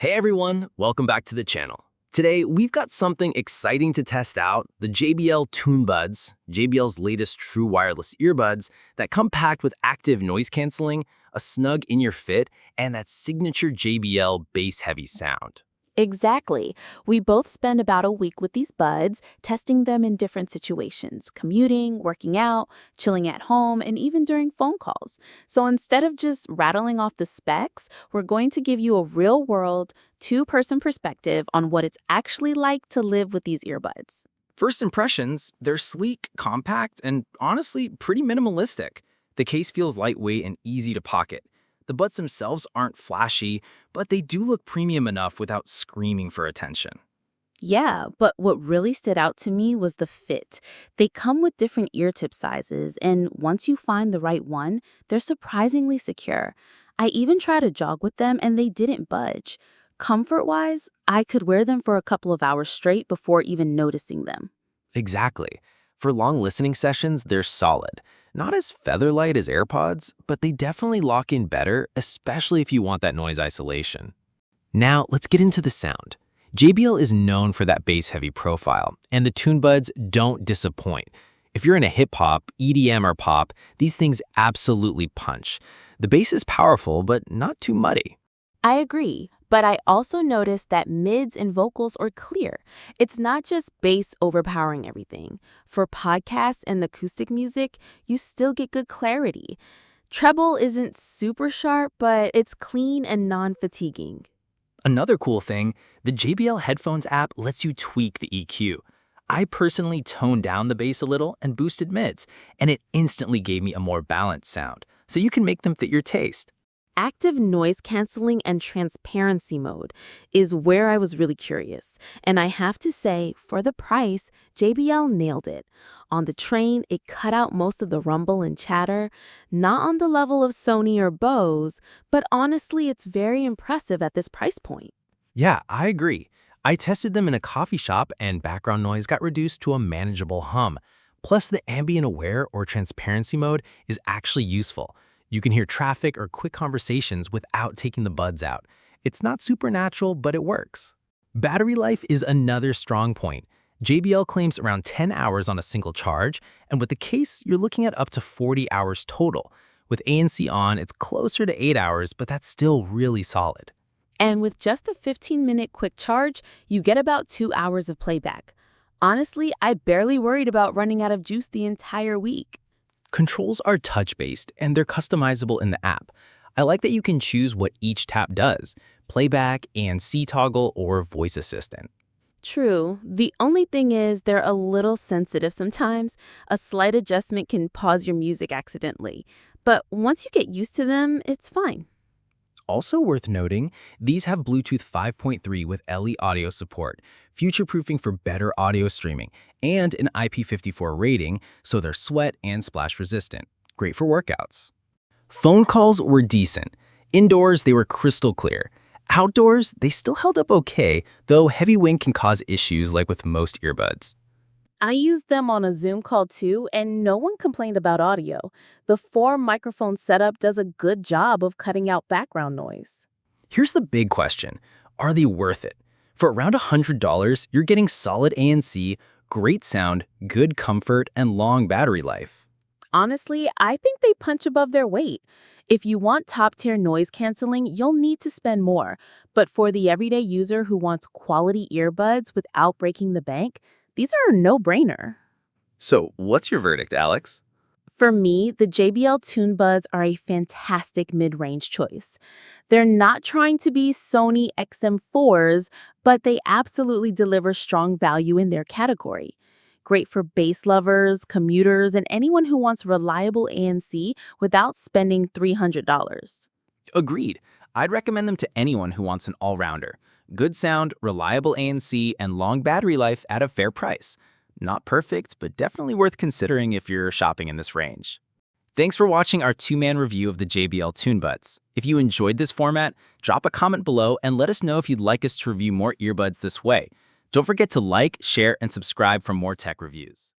Hey everyone, welcome back to the channel. Today, we've got something exciting to test out, the JBL Tune Buds, JBL's latest true wireless earbuds that come packed with active noise canceling, a snug in-ear fit, and that signature JBL bass-heavy sound. Exactly. We both spend about a week with these buds, testing them in different situations, commuting, working out, chilling at home, and even during phone calls. So instead of just rattling off the specs, we're going to give you a real-world, two-person perspective on what it's actually like to live with these earbuds. First impressions, they're sleek, compact, and honestly, pretty minimalistic. The case feels lightweight and easy to pocket. The buds themselves aren't flashy, but they do look premium enough without screaming for attention. Yeah, but what really stood out to me was the fit. They come with different ear tip sizes, and once you find the right one, they're surprisingly secure. I even tried to jog with them, and they didn't budge. Comfort-wise, I could wear them for a couple of hours straight before even noticing them. Exactly. For long listening sessions, they're solid. Not as feather-light as AirPods, but they definitely lock in better, especially if you want that noise isolation. Now, let's get into the sound. JBL is known for that bass-heavy profile, and the Tune Buds don't disappoint. If you're into hip-hop, EDM, or pop, these things absolutely punch. The bass is powerful, but not too muddy. I agree, but I also noticed that mids and vocals are clear. It's not just bass overpowering everything. For podcasts and acoustic music, you still get good clarity. Treble isn't super sharp, but it's clean and non-fatiguing. Another cool thing, the JBL Headphones app lets you tweak the EQ. I personally toned down the bass a little and boosted mids, and it instantly gave me a more balanced sound, so you can make them fit your taste. Active noise canceling and transparency mode is where I was really curious. And I have to say, for the price, JBL nailed it. On the train, it cut out most of the rumble and chatter, not on the level of Sony or Bose, but honestly, it's very impressive at this price point. Yeah, I agree. I tested them in a coffee shop and background noise got reduced to a manageable hum. Plus, the ambient aware or transparency mode is actually useful. You can hear traffic or quick conversations without taking the buds out. It's not supernatural, but it works. Battery life is another strong point. JBL claims around 10 hours on a single charge, and with the case, you're looking at up to 40 hours total. With ANC on, it's closer to 8 hours, but that's still really solid. And with just a 15-minute quick charge, you get about 2 hours of playback. Honestly, I barely worried about running out of juice the entire week. Controls are touch-based, and they're customizable in the app. I like that you can choose what each tap does, playback, ANC toggle, or voice assistant. True. The only thing is they're a little sensitive sometimes. A slight adjustment can pause your music accidentally. But once you get used to them, it's fine. Also worth noting, these have Bluetooth 5.3 with LE audio support, future-proofing for better audio streaming, and an IP54 rating, so they're sweat and splash resistant. Great for workouts. Phone calls were decent. Indoors, they were crystal clear. Outdoors, they still held up okay, though heavy wind can cause issues like with most earbuds. I used them on a Zoom call too, and no one complained about audio. The 4-microphone setup does a good job of cutting out background noise. Here's the big question. Are they worth it? For around $100, you're getting solid ANC, great sound, good comfort, and long battery life. Honestly, I think they punch above their weight. If you want top-tier noise canceling, you'll need to spend more. But for the everyday user who wants quality earbuds without breaking the bank, these are a no-brainer. So, what's your verdict, Alex? For me, the JBL Tune Buds are a fantastic mid-range choice. They're not trying to be Sony XM4s, but they absolutely deliver strong value in their category. Great for bass lovers, commuters, and anyone who wants reliable ANC without spending $300. Agreed. I'd recommend them to anyone who wants an all-rounder. Good sound, reliable ANC, and long battery life at a fair price. Not perfect, but definitely worth considering if you're shopping in this range. Thanks for watching our two-man review of the JBL Tune Buds. If you enjoyed this format, drop a comment below and let us know if you'd like us to review more earbuds this way. Don't forget to like, share, and subscribe for more tech reviews.